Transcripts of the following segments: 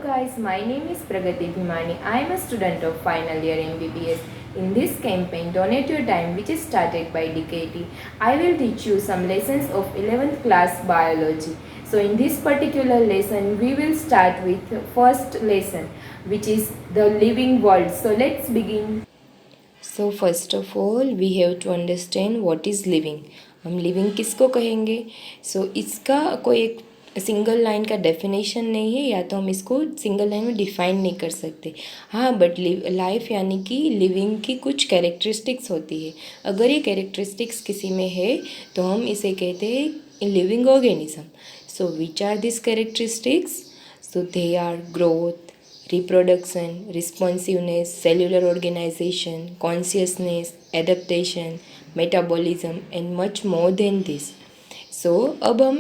guys, my name is Pragati Bhimani. I am a student of final year MBBS. In this campaign, Donate Your Time, which is started by DKT, I will teach you some lessons of 11th class biology. So in this particular lesson, we will start with first lesson, which is the living world. So let's begin. So first of all, we have to understand what is living. हम living किसको कहेंगे? सो इसका कोई एक single line का definition नहीं है, या तो हम इसको सिंगल लाइन में डिफाइन नहीं कर सकते। हाँ, बट लाइफ यानी कि लिविंग की कुछ कैरेक्टरिस्टिक्स होती है। अगर ये कैरेक्टरिस्टिक्स किसी में है तो हम इसे कहते हैं living organism. So which are this characteristics? So they are growth, reproduction, responsiveness, cellular organization, consciousness, adaptation, metabolism and much more than this. सो अब हम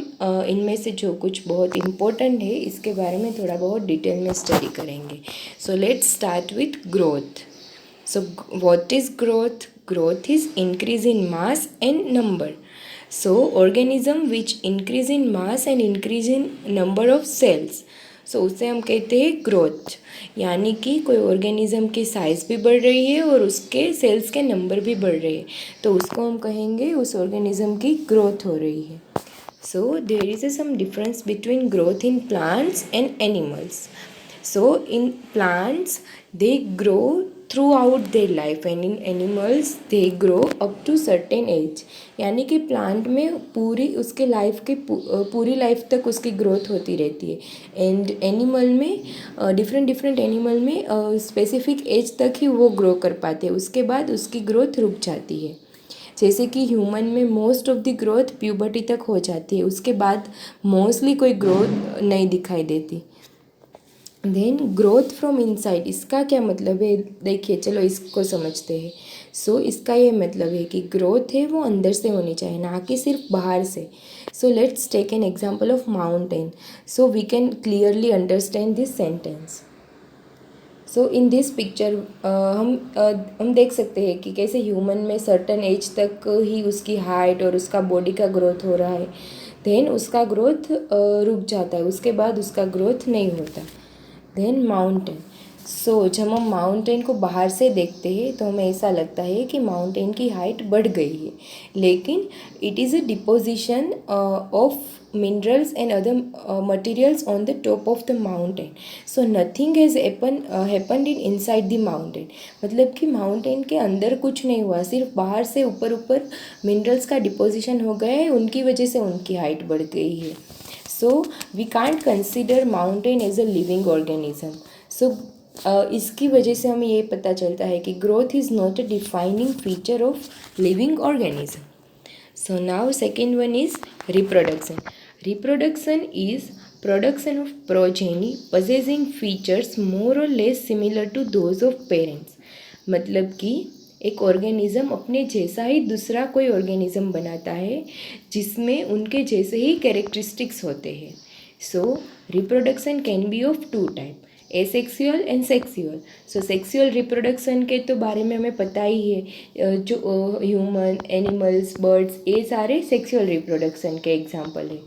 इनमें से जो कुछ बहुत इम्पोर्टेंट है इसके बारे में थोड़ा बहुत डिटेल में स्टडी करेंगे। So let's start with growth. So what is growth? Growth is increase in mass and number. So organism which increase in mass and increase in number of cells, so उसे हम कहते हैं growth. यानी कि कोई organism की size भी बढ़ रही है और उसके सेल्स के नंबर भी बढ़ रहे हैं, तो उसको हम कहेंगे उस ऑर्गेनिज्म की ग्रोथ हो रही है। So there is some difference between growth in plants and animals. So in plants they grow throughout their life and in animals they grow up to certain age. यानी कि plant में पूरी उसके life के पूरी life तक उसकी growth होती रहती है, एंड एनिमल में डिफरेंट एनिमल में स्पेसिफिक एज तक ही वो ग्रो कर पाते हैं, उसके बाद उसकी ग्रोथ रुक जाती है। जैसे कि ह्यूमन में most of the growth puberty तक हो जाती है, उसके बाद मोस्टली कोई ग्रोथ नहीं दिखाई देती। देन ग्रोथ फ्रॉम इनसाइड, इसका क्या मतलब है? देखिए चलो इसको समझते हैं। सो इसका ये मतलब है कि ग्रोथ है वो अंदर से होनी चाहिए, ना कि सिर्फ बाहर से। So let's take an example of mountain, so we can clearly understand this sentence. So in this picture हम देख सकते हैं कि कैसे ह्यूमन में सर्टन एज तक ही उसकी हाइट और उसका बॉडी का ग्रोथ हो रहा है, देन उसका ग्रोथ रुक जाता है, उसके बाद उसका ग्रोथ नहीं होता। देन माउंटेन, सो जब हम माउंटेन को बाहर से देखते हैं तो हमें ऐसा लगता है कि माउंटेन की हाइट बढ़ गई है, लेकिन it is a deposition of minerals and other materials on the top of the mountain. So nothing has happened in inside the mountain. मतलब कि माउंटेन के अंदर कुछ नहीं हुआ, सिर्फ बाहर से ऊपर ऊपर मिनरल्स का डिपोजिशन हो गया है, उनकी वजह से उनकी हाइट बढ़ गई है। So we can't consider mountain as a living organism. So इसकी वजह से हमें ये पता चलता है कि growth is not a defining feature of living organism. So now second one is reproduction. Reproduction is production of progeny possessing features more or less similar to those of parents. मतलब कि एक ऑर्गेनिज़म अपने जैसा ही दूसरा कोई organism बनाता है जिसमें उनके जैसे ही कैरेक्टरिस्टिक्स होते हैं। So reproduction can be of two type, asexual and sexual. So sexual reproduction के तो बारे में हमें पता ही है, जो ह्यूमन, एनिमल्स, बर्ड्स, ये सारे सेक्सुअल रिप्रोडक्शन के एग्जाम्पल है।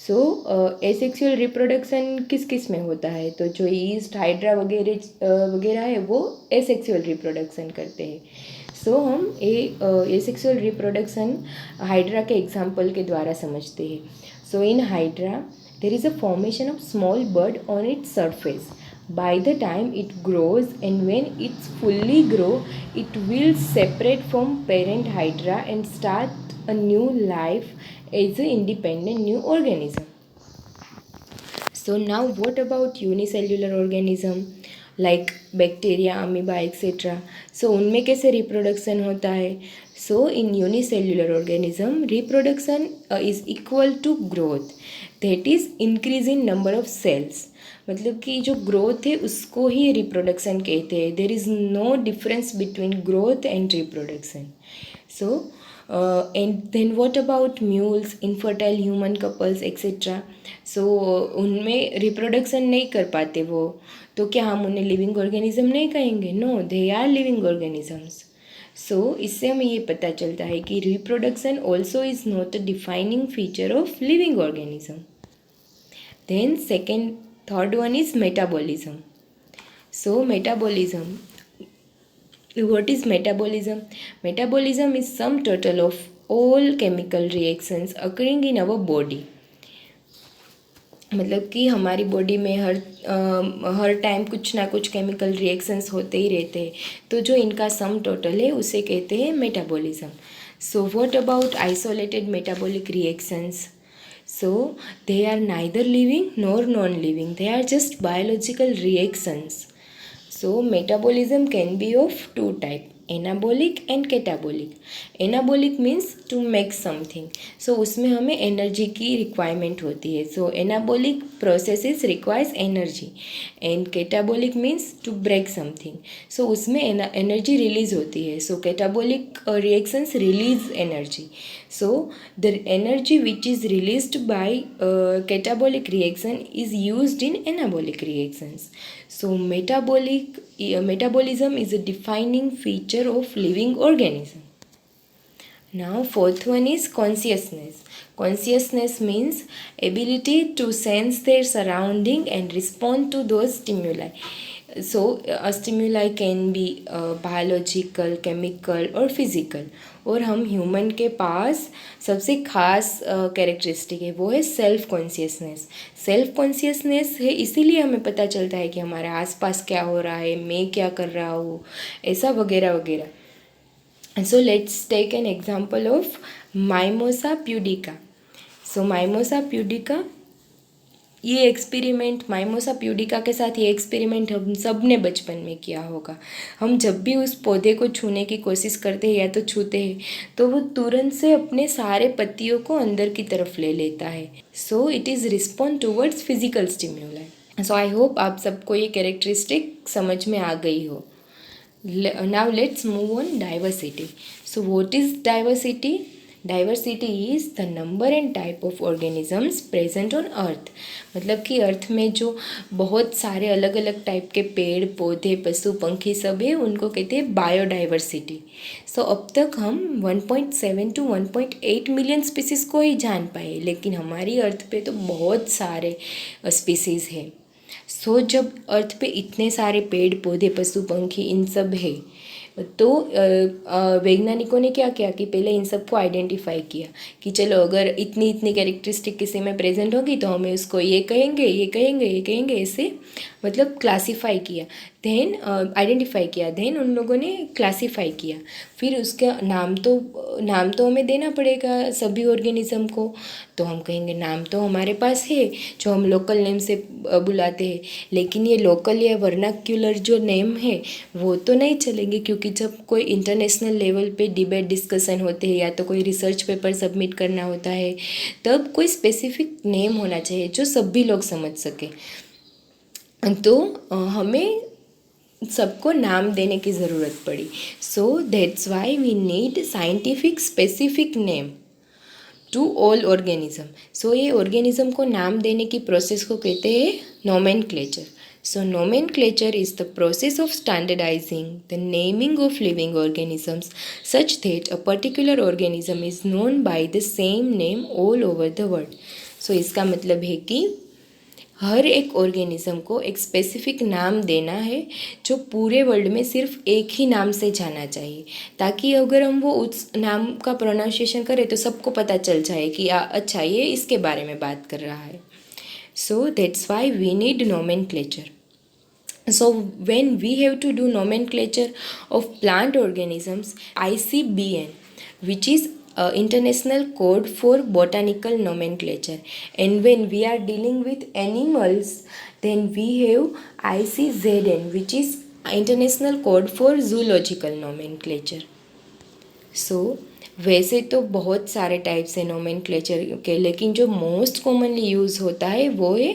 सो एसेक्सुअल रिप्रोडक्शन किस किस में होता है? तो जो ईस्ट, हाइड्रा वगैरह वगैरह है वो एसेक्सुअल रिप्रोडक्शन करते हैं। सो हम एसेक्सुअल रिप्रोडक्शन हाइड्रा के एग्जाम्पल के द्वारा समझते हैं। So in hydra there is a formation of small bud on its surface. By the time it grows and when it's fully grow, it will separate from parent hydra and start a new life as an independent new organism. So now what about unicellular organism like bacteria, amoeba, etc. So उनमें कैसे reproduction होता है? So in unicellular organism reproduction is equal to growth, that is increase in number of cells. मतलब कि जो growth है उसको ही reproduction कहते हैं। There is no difference between growth and reproduction. So and then what about mules, infertile human couples etcetera. So उनमें reproduction नहीं कर पाते वो, तो क्या हम उन्हें लिविंग ऑर्गेनिज्म नहीं कहेंगे? No, they are living organisms. So इससे हमें ये पता चलता है कि reproduction also is not a defining feature of living organism. Then second Third one is metabolism. So metabolism, what is metabolism? Metabolism is sum total of all chemical reactions occurring in our body. मतलब कि हमारी body में हर time कुछ ना कुछ chemical reactions होते ही रहते हैं, तो जो इनका सम टोटल है उसे कहते हैं metabolism. So what about isolated metabolic reactions? So they are neither living nor non-living. They are just biological reactions. So metabolism can be of two types, anabolic and catabolic. Anabolic means to make something. So उसमें हमें energy की requirement होती है. So anabolic processes requires energy and catabolic means to break something. So उसमें energy release होती है. So catabolic reactions release energy. So the energy which is released by catabolic reaction is used in anabolic reactions. So metabolism is a defining feature of living organism. Now fourth one is consciousness. Consciousness means ability to sense their surrounding and respond to those stimuli. So a stimuli can be biological, chemical और physical. और हम human के पास सबसे खास characteristic है, वो है self consciousness. Self consciousness है इसीलिए हमें पता चलता है कि हमारे आसपास क्या हो रहा है, मैं क्या कर रहा हूँ, ऐसा वगैरह वगैरह. So let's take an example of Mimosa pudica. So Mimosa pudica, ये एक्सपेरिमेंट माइमोसा प्यूडिका के साथ ये एक्सपेरिमेंट हम सब ने बचपन में किया होगा. हम जब भी उस पौधे को छूने की कोशिश करते हैं या तो छूते हैं तो वो तुरंत से अपने सारे पत्तियों को अंदर की तरफ ले लेता है. So it is respond towards physical stimuli. So I hope आप सबको ये कैरेक्टरिस्टिक समझ में आ गई हो. Now let's move on diversity. So what is diversity? Diversity is the number and type of organisms present on earth. मतलब कि अर्थ में जो बहुत सारे अलग अलग टाइप के पेड़ पौधे पशु पंखी सब है उनको कहते हैं बायोडाइवर्सिटी. सो अब तक हम 1.7 to 1.8 मिलियन स्पीसीज को ही जान पाए, लेकिन हमारी अर्थ पे तो बहुत सारे स्पीसीज़ है. सो जब अर्थ पे इतने सारे पेड़ पौधे पशु पंखी इन सब है तो वैज्ञानिकों ने क्या किया कि पहले इन सबको आइडेंटिफाई किया कि चलो अगर इतनी इतनी कैरेक्टरिस्टिक किसी में प्रेजेंट होगी तो हमें उसको ये कहेंगे ये कहेंगे ये कहेंगे, ऐसे मतलब क्लासीफाई किया. देन आइडेंटिफाई किया, देन उन लोगों ने क्लासीफाई किया. फिर उसका नाम तो हमें देना पड़ेगा सभी ऑर्गेनिज्म को. तो हम कहेंगे नाम तो हमारे पास है जो हम लोकल नेम से बुलाते हैं, लेकिन ये लोकल या वर्नाक्यूलर जो नेम है वो तो नहीं चलेंगे, क्योंकि जब कोई इंटरनेशनल लेवल पे डिबेट डिस्कशन होते हैं या तो कोई रिसर्च पेपर सबमिट करना होता है तब कोई स्पेसिफिक नेम होना चाहिए जो सभी लोग समझ सके. तो हमें सबको नाम देने की ज़रूरत पड़ी. So that's why we need scientific specific name to all organism. So ये ऑर्गेनिज्म को नाम देने की प्रोसेस को कहते हैं nomenclature. So nomenclature is the process of standardising the naming of living organisms such that a particular organism is known by the same name all over the world. So इसका मतलब है कि हर एक ऑर्गेनिज्म को एक स्पेसिफिक नाम देना है जो पूरे वर्ल्ड में सिर्फ एक ही नाम से जाना चाहिए, ताकि अगर हम वो उस नाम का प्रोनाउंसिएशन करें तो सबको पता चल जाए कि अच्छा ये इसके बारे में बात कर रहा है. So that's why we need nomenclature. So when we have to do nomenclature of plant organisms, ICBN, which is international code for botanical nomenclature, and when we are dealing with animals then we have ICZN, which is international code for zoological nomenclature. So वैसे तो बहुत सारे types है nomenclature के, लेकिन जो most commonly use होता है वो है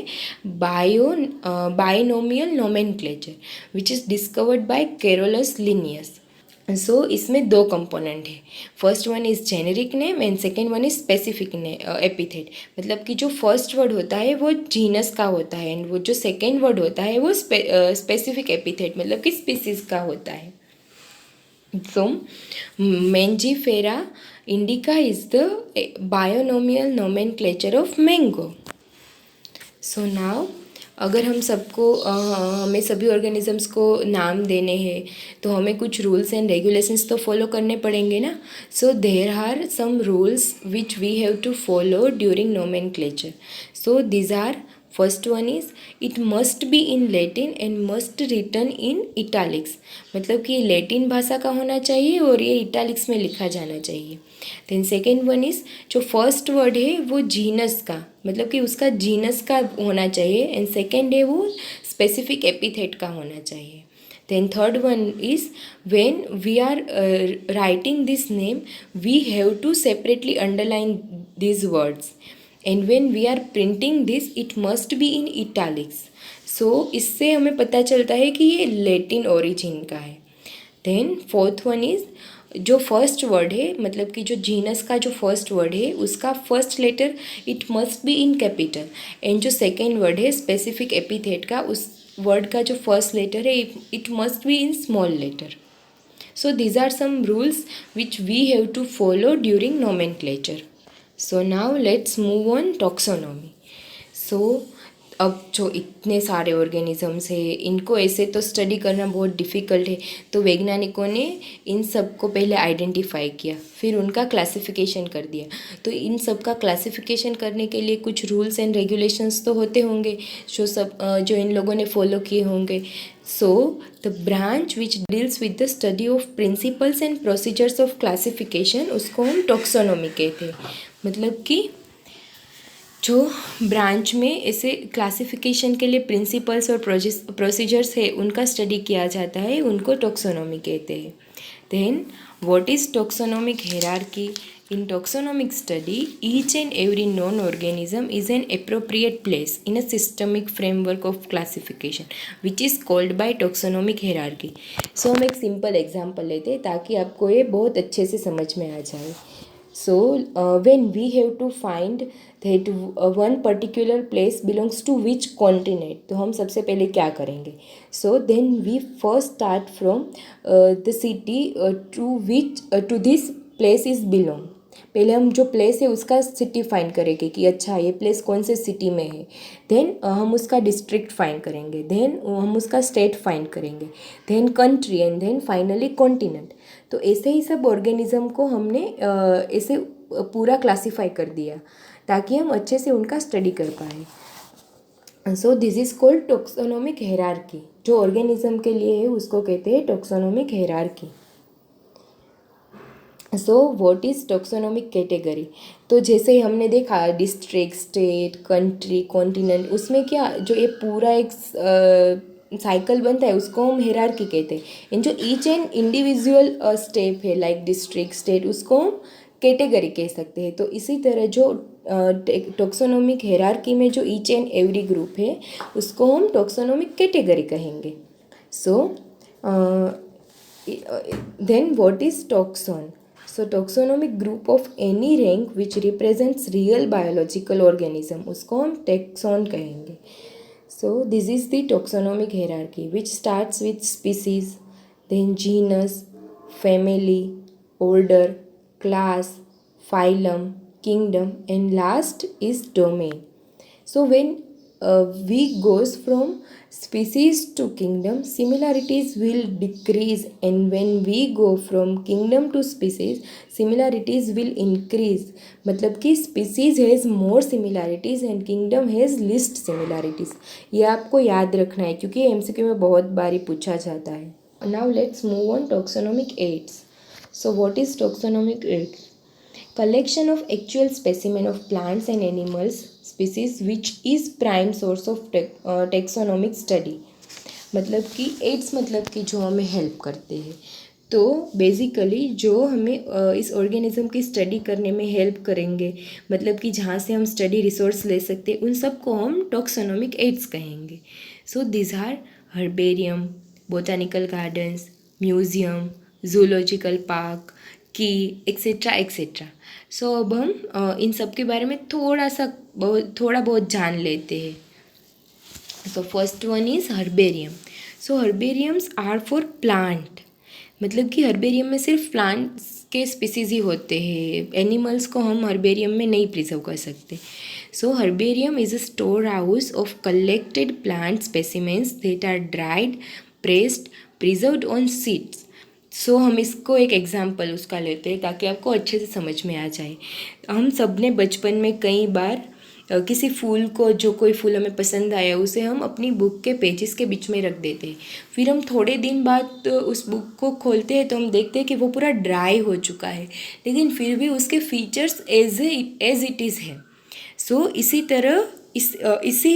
binomial nomenclature which is discovered by Carolus Linnaeus. So इसमें दो कंपोनेंट है. First one is generic name and second one is specific epithet. मतलब कि जो फर्स्ट वर्ड होता है वो जीनस का होता है एंड वो जो सेकेंड वर्ड होता है वो स्पेसिफिक एपिथेट मतलब कि स्पीसीज का होता है. So, Mangifera indica is the binomial nomenclature of mango. So now, अगर हम सबको हमें सभी ऑर्गेनिजम्स को नाम देने हैं तो हमें कुछ रूल्स एंड रेगुलेशंस तो फॉलो करने पड़ेंगे ना. So there are some rules which we have to follow during nomenclature. So these are, first one is it must be in Latin and must written in italics. मतलब कि Latin भाषा का होना चाहिए और ये इटालिक्स में लिखा जाना चाहिए. देन सेकेंड वन इज़ जो फर्स्ट वर्ड है वो जीनस का, मतलब कि उसका जीनस का होना चाहिए. एंड सेकेंड है वो स्पेसिफिक एपिथेट का होना चाहिए. Then third one is when we are writing this name, we have to separately underline these words. And when we are printing this, it must be in italics. So इससे हमें पता चलता है कि ये लैटिन ओरिजिन का है. Then fourth one is जो फर्स्ट वर्ड है, मतलब कि जो जीनस का जो फर्स्ट वर्ड है उसका first letter it must be in capital. And जो सेकेंड वर्ड है स्पेसिफिक एपिथेट का, उस वर्ड का जो फर्स्ट लेटर है it must be in small letter. So these are some rules which we have to follow during nomenclature. So now let's move on taxonomy. So अब जो इतने सारे ऑर्गेनिजम्स है इनको ऐसे तो स्टडी करना बहुत डिफ़िकल्ट है, तो वैज्ञानिकों ने इन सब को पहले आइडेंटिफाई किया, फिर उनका क्लासिफिकेशन कर दिया. तो इन सब का क्लासिफिकेशन करने के लिए कुछ रूल्स एंड रेगुलेशंस तो होते होंगे जो इन लोगों ने फॉलो किए होंगे. So the branch which deals with the study of principles and procedures of classification, उसको हम टॉक्सोनॉमी कहते हैं. मतलब कि जो ब्रांच में ऐसे क्लासिफिकेशन के लिए प्रिंसिपल्स और प्रोसीजर्स है उनका स्टडी किया जाता है, उनको टॉक्सोनॉमी कहते हैं. Then what is taxonomic hierarchy? In taxonomic study, each and every known organism is an appropriate place in a systemic framework of classification, which is called by taxonomic hierarchy. So हम एक simple example लेते हैं ताकि आपको ये बहुत अच्छे से समझ में आ जाए. So when we have to find that one particular place belongs to which continent, तो हम सबसे पहले क्या करेंगे? So then we first start from the city to this place is belong. पहले हम जो प्लेस है उसका सिटी फाइंड करेंगे कि अच्छा ये प्लेस कौन से सिटी में है. देन हम उसका डिस्ट्रिक्ट फाइंड करेंगे. देन हम उसका स्टेट फाइंड करेंगे. Then country and then finally continent. तो ऐसे ही सब ऑर्गेनिज्म को हमने ऐसे पूरा क्लासीफाई कर दिया ताकि हम अच्छे से उनका स्टडी कर पाए. So this is called taxonomic hierarchy. जो ऑर्गेनिज्म के लिए है उसको कहते हैं taxonomic hierarchy. So what is taxonomic category? तो जैसे हमने देखा डिस्ट्रिक्ट, स्टेट, कंट्री, कॉन्टिनेंट, उसमें क्या जो ये पूरा एक साइकिल बनता है उसको हम हायरार्की कहते हैं. एंड जो ईच एंड इंडिविजुअल स्टेप है लाइक डिस्ट्रिक्ट, स्टेट, उसको हम कैटेगरी कह सकते हैं. तो इसी तरह जो टॉक्सोनॉमिक हायरार्की में जो ईच एंड एवरी ग्रुप है उसको हम टॉक्सोनॉमिक कैटेगरी कहेंगे. So then what is taxon? So taxonomic group of any rank which represents real biological organism, उसको हम टैक्सॉन कहेंगे. So this is the taxonomic hierarchy which starts with species, then genus, family, order, class, phylum, kingdom, and last is domain. So when we goes from species to kingdom, similarities will decrease, and when we go from kingdom to species, similarities will increase. मतलब कि species has more similarities and kingdom has least similarities. ये आपको याद रखना है क्योंकि MCQ में बहुत बारी पूछा जाता है. Now let's move on taxonomic aids. So what is taxonomic aids? Collection of actual specimen of plants and animals species which is prime source of taxonomic study. मतलब कि एड्स मतलब कि जो हमें हेल्प करते हैं. तो बेसिकली जो हमें इस ऑर्गेनिज्म की स्टडी करने में हेल्प करेंगे, मतलब कि जहाँ से हम स्टडी रिसोर्स ले सकते हैं, उन सब को हम टॉक्सोनॉमिक एड्स कहेंगे. So this are herbarium, botanical gardens, museum, zoological park, की एक्सेट्रा एक्सेट्रा. सो अब हम इन सब के बारे में थोड़ा बहुत जान लेते हैं. So first one is herbarium. So herbariums are for plant. मतलब कि हर्बेरियम में सिर्फ प्लांट्स के स्पीसीज ही होते हैं, एनिमल्स को हम हर्बेरियम में नहीं प्रिजर्व कर सकते। So herbarium is a store house of collected plant specimens that are dried, pressed, preserved on seeds. So हम इसको एक एग्जाम्पल उसका लेते हैं ताकि आपको अच्छे से समझ में आ जाए। हम सब ने बचपन में कई बार किसी फूल को, जो कोई फूल हमें पसंद आया, उसे हम अपनी बुक के पेजेस के बीच में रख देते हैं। फिर हम थोड़े दिन बाद उस बुक को खोलते हैं तो हम देखते हैं कि वो पूरा ड्राई हो चुका है, लेकिन फिर भी उसके फीचर्स एज इट इज़ है। सो इसी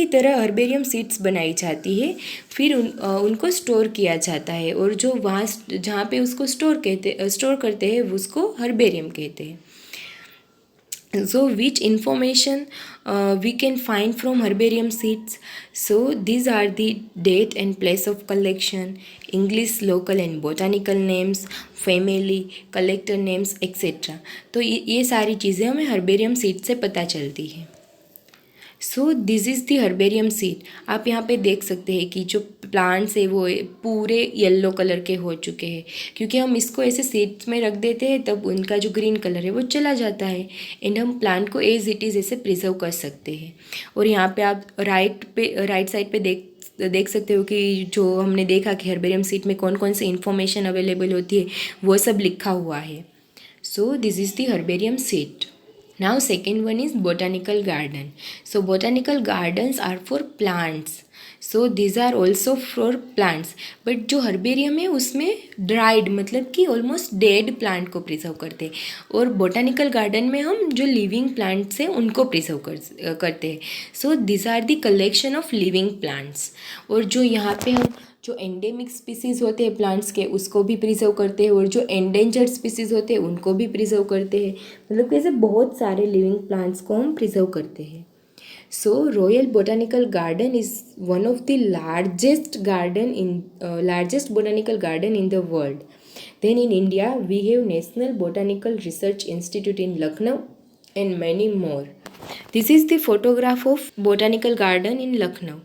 तरह हर्बेरियम सीड्स बनाई जाती है, फिर उनको स्टोर किया जाता है, और जो वहाँ जहाँ पे उसको स्टोर करते हैं उसको हर्बेरियम कहते हैं। So which information we can find from herbarium seeds? So these are the date and place of collection, English local and botanical names, family, collector names, etc. तो ये सारी चीज़ें हमें हर्बेरियम सीड से पता चलती है। सो this is the herbarium seed. आप यहाँ पे देख सकते हैं कि जो प्लांट्स है वो पूरे येलो कलर के हो चुके हैं, क्योंकि हम इसको ऐसे सीड्स में रख देते हैं तब उनका जो ग्रीन कलर है वो चला जाता है, एंड हम प्लांट को एज इट इज़ ऐसे प्रिजर्व कर सकते हैं। और यहाँ पे आप राइट साइड पे देख सकते हो कि जो हमने देखा कि हर्बेरियम सीड में कौन कौन सी इन्फॉर्मेशन अवेलेबल होती है वो सब लिखा हुआ है। सो this is the herbarium seed. Now second one is botanical garden. So botanical gardens are for plants. So these are also for plants. But जो हर्बेरियम है उसमें ड्राइड, मतलब कि ऑलमोस्ट डेड प्लांट को प्रिजर्व करते हैं, और बोटानिकल गार्डन में हम जो लिविंग प्लांट्स हैं उनको प्रिजर्व करते हैं। So this are the collection of living plants. और जो यहाँ पे हम जो एंडेमिक स्पीसीज़ होते हैं प्लांट्स के उसको भी प्रिजर्व करते हैं, और जो एंडेंजर्ड स्पीसीज़ होते हैं उनको भी प्रिजर्व करते हैं। मतलब कि ऐसे बहुत सारे लिविंग प्लांट्स को हम प्रिजर्व करते हैं। So Royal Botanical Garden is one of the largest botanical garden in the world. Then in India we have National Botanical Research Institute in Lucknow and many more. This is the photograph of botanical garden in Lucknow.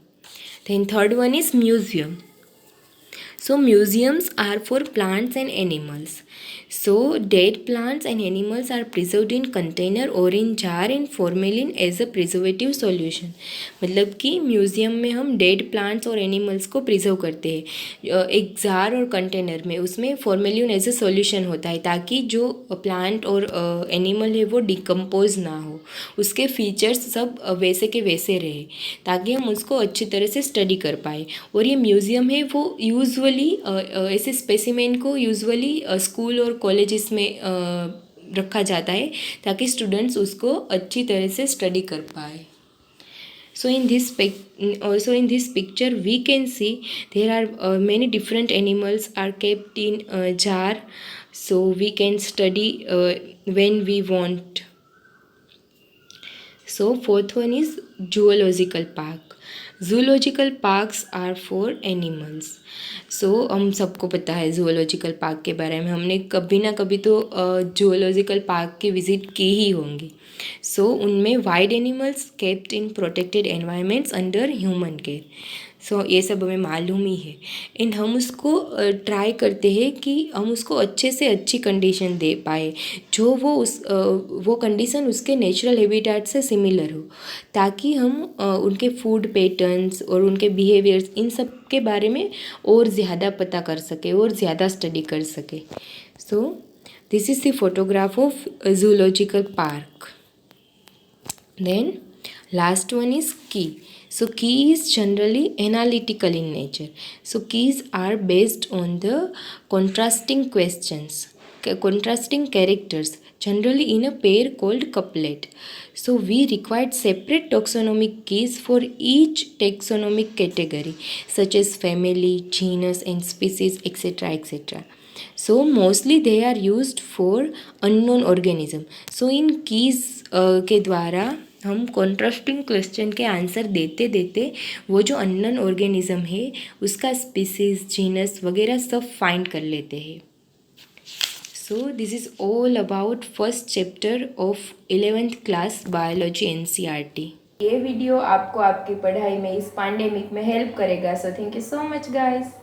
Then third one is museum. So museums are for plants and animals. So dead plants and animals are preserved in container or in jar in formalin as a preservative solution. मतलब कि museum में हम dead plants और animals को preserve करते हैं एक jar और कंटेनर में, उसमें फॉर्मेलिन एज ए सॉल्यूशन होता है ताकि जो प्लांट और एनिमल है वो डिकम्पोज ना हो, उसके फीचर्स सब वैसे के वैसे रहे, ताकि हम उसको अच्छी तरह से स्टडी कर पाए। और ये म्यूज़ियम है वो यूजुअली ऐसे स्पेसिमेन को यूजुअली स्कूल और कॉलेजेस में रखा जाता है ताकि स्टूडेंट्स उसको अच्छी तरह से स्टडी कर पाए। So in this picture we can see there are many different animals are kept in a jar, so we can study when we want. So fourth one is zoological park. Zoological parks are for animals. सो हम सबको पता है zoological park के बारे में, हमने कभी ना कभी तो जूलॉजिकल पार्क की विज़िट की ही होंगी। सो उनमें wild animals kept in protected environments under human care. So ये सब हमें मालूम ही है, एंड हम उसको ट्राई करते हैं कि हम उसको अच्छे से अच्छी कंडीशन दे पाए, जो वो कंडीशन उसके नेचुरल हैबिटेट से सिमिलर हो, ताकि हम उनके फूड पैटर्न्स और उनके बिहेवियर्स इन सब के बारे में और ज़्यादा पता कर सके और ज़्यादा स्टडी कर सके। So this is the photograph of zoological park. Then last one is key. So key is generally analytical in nature. So keys are based on the contrasting characters, generally in a pair called couplet. So we required separate taxonomic keys for each taxonomic category, such as family, genus and species, etc. etc. So mostly they are used for unknown organism. So in keys के द्वारा हम contrasting question के answer देते देते वो जो unknown organism है उसका स्पीसीज, जीनस वगैरह सब फाइंड कर लेते हैं। So this is all about first chapter of 11th class biology NCERT। ये वीडियो आपको आपकी पढ़ाई में इस पैंडेमिक में हेल्प करेगा। So thank you so much guys.